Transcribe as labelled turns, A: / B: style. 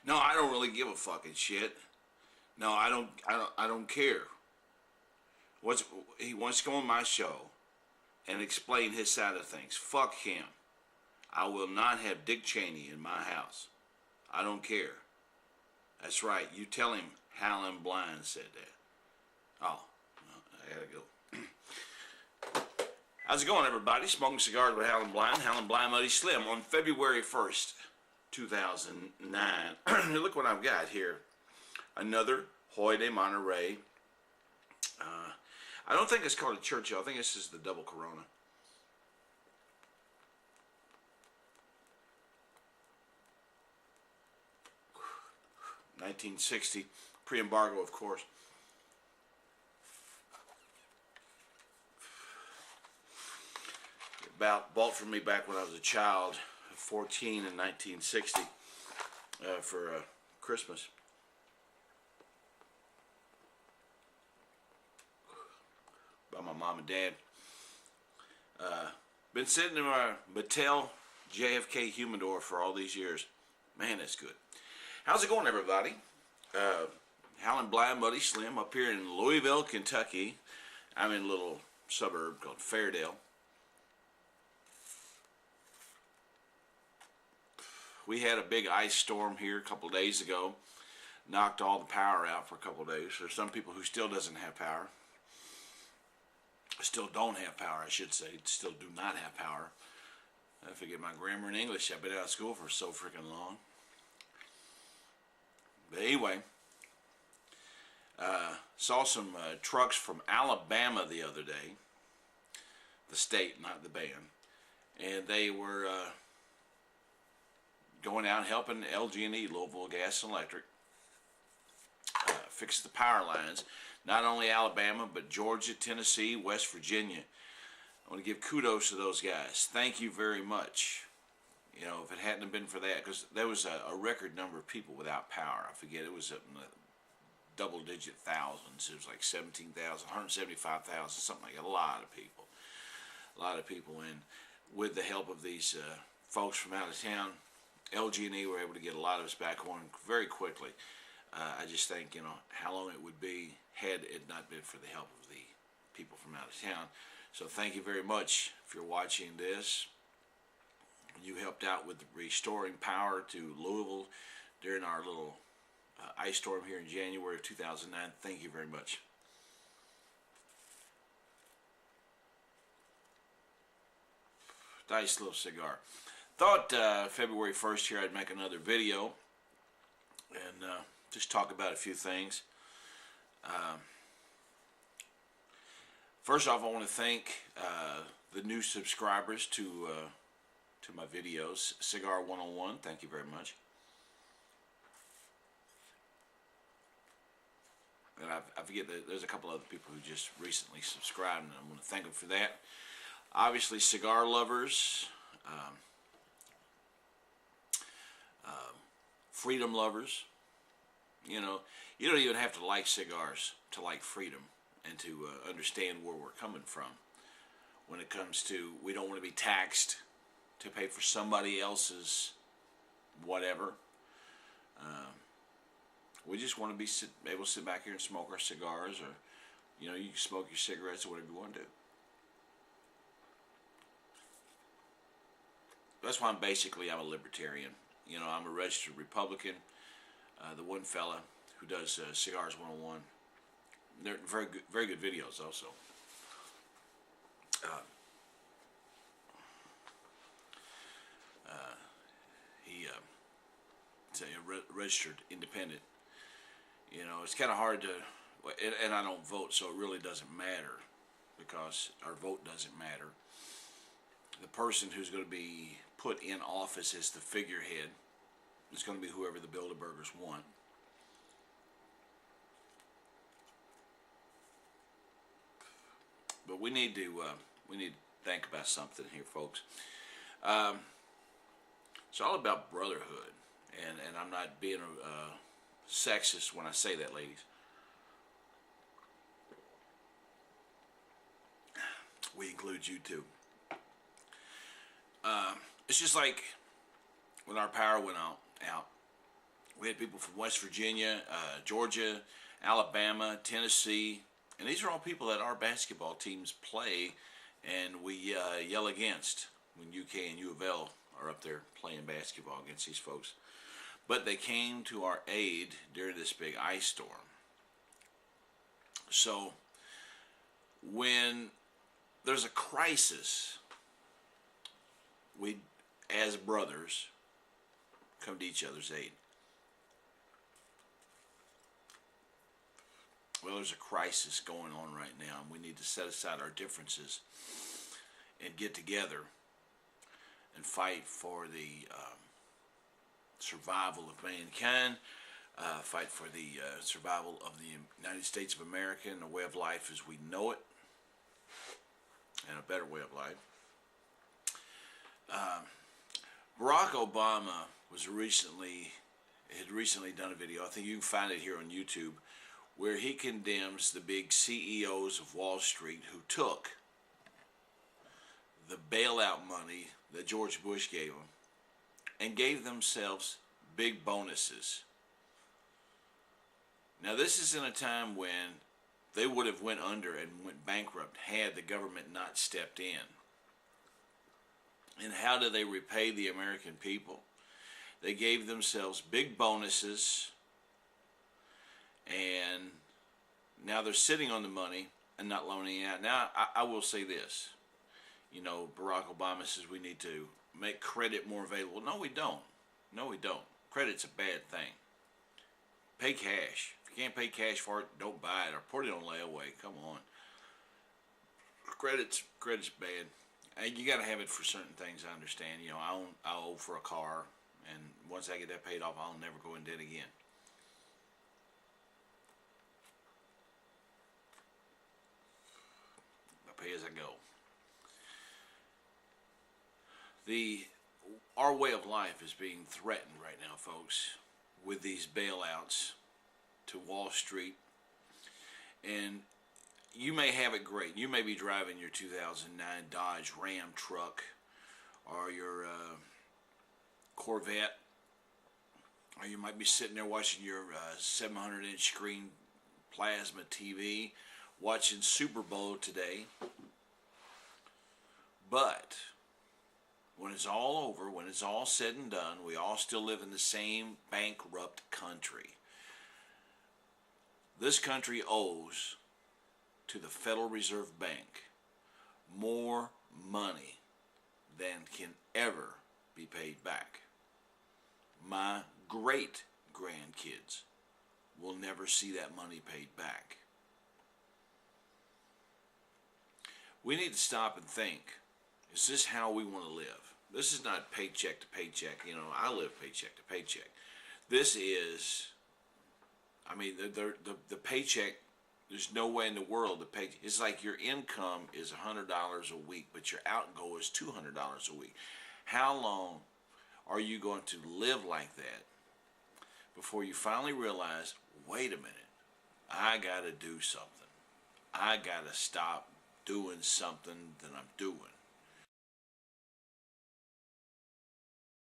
A: No, I don't really give a fucking shit. No, I don't care. He wants to go on my show and explain his side of things. Fuck him. I will not have Dick Cheney in my house. I don't care. That's right. You tell him Howlin' Blind said that. Oh, well, I gotta go. How's it going, everybody? Smoking Cigars with Howlinblind-Thanks on February 1st, 2009. Look what I've got here. Another Hoy de Monterey. I don't think it's called a Churchill. I think this is the double Corona. $1960, pre-embargo, of course. Bought for me back when I was a child, 14 in 1960, for Christmas. By my mom and dad. Been sitting in my Mattel JFK humidor for all these years. Man, that's good. How's it going, everybody? Howlin' Blind Buddy Slim up here in Louisville, Kentucky. I'm in a little suburb called Fairdale. We had a big ice storm here a couple of days ago. Knocked all the power out for a couple of days. There's some people who still doesn't have power. Still don't have power, I should say. Still do not have power. I forget my grammar in English. I've been out of school for so freaking long. But anyway, saw some trucks from Alabama the other day. The state, not the band. And they were going out helping LG&E, Louisville Gas and Electric, fix the power lines. Not only Alabama, but Georgia, Tennessee, West Virginia. I want to give kudos to those guys. Thank you very much. You know, if it hadn't been for that, because there was a record number of people without power. I forget, it was in the double-digit thousands. It was like 17,000, 175,000, something like that. A lot of people. A lot of people. And with the help of these folks from out of town, LG&E were able to get a lot of us back on very quickly. I just think, you know, how long it would be had it not been for the help of the people from out of town. So thank you very much if you're watching this. You helped out with restoring power to Louisville during our little ice storm here in January of 2009. Thank you very much. Nice little cigar. Thought February 1st here I'd make another video and just talk about a few things. First off, I want to thank the new subscribers to my videos. Cigar 101, thank you very much. And I forget that there's a couple other people who just recently subscribed, and I want to thank them for that. Obviously, cigar lovers, freedom lovers. You know, you don't even have to like cigars to like freedom and to understand where we're coming from. When it comes to, we don't want to be taxed to pay for somebody else's whatever. We just want to be able to sit back here and smoke our cigars, or, you know, you can smoke your cigarettes or whatever you want to do. That's why I'm a libertarian. You know, I'm a registered Republican. The one fella who does Cigars 101, they're very good videos also. He's a registered independent. You know, it's kind of hard to, and I don't vote, so it really doesn't matter, because our vote doesn't matter. The person who's going to be put in office as the figurehead is going to be whoever the Bilderbergers want. But we need to think about something here, folks. It's all about brotherhood, and I'm not being sexist when I say that, ladies. We include you too. It's just like when our power went out, We had people from West Virginia, Georgia, Alabama, Tennessee, and these are all people that our basketball teams play and we yell against when UK and U of L are up there playing basketball against these folks. But they came to our aid during this big ice storm. So when there's a crisis, we, as brothers, come to each other's aid. Well, there's a crisis going on right now, and we need to set aside our differences and get together and fight for the survival of mankind, fight for the survival of the United States of America and the way of life as we know it, and a better way of life. Barack Obama had recently done a video, I think you can find it here on YouTube, where he condemns the big CEOs of Wall Street who took the bailout money that George Bush gave them and gave themselves big bonuses. Now, this is in a time when they would have went under and went bankrupt had the government not stepped in. And how do they repay the American people? They gave themselves big bonuses, and now they're sitting on the money and not loaning it out. Now, I will say this. You know, Barack Obama says we need to make credit more available. No, we don't. No, we don't. Credit's a bad thing. Pay cash. If you can't pay cash for it, don't buy it or put it on layaway. Come on. Credit's bad. And you got to have it for certain things, I understand. You know, I owe for a car, and once I get that paid off, I'll never go in debt again. I pay as I go. Our way of life is being threatened right now, folks, with these bailouts to Wall Street. And you may have it great. You may be driving your 2009 Dodge Ram truck or your Corvette, or you might be sitting there watching your 700-inch screen plasma TV, watching Super Bowl today. But when it's all over, when it's all said and done, we all still live in the same bankrupt country. This country owes to the Federal Reserve Bank more money than can ever be paid back. My great grandkids will never see that money paid back. We need to stop and think, is this how we want to live? This is not paycheck to paycheck. You know, I live paycheck to paycheck. This is, I mean, the paycheck, there's no way in the world to pay. It's like your income is $100 a week, but your outgo is $200 a week. How long are you going to live like that before you finally realize, wait a minute, I got to do something. I got to stop doing something that I'm doing.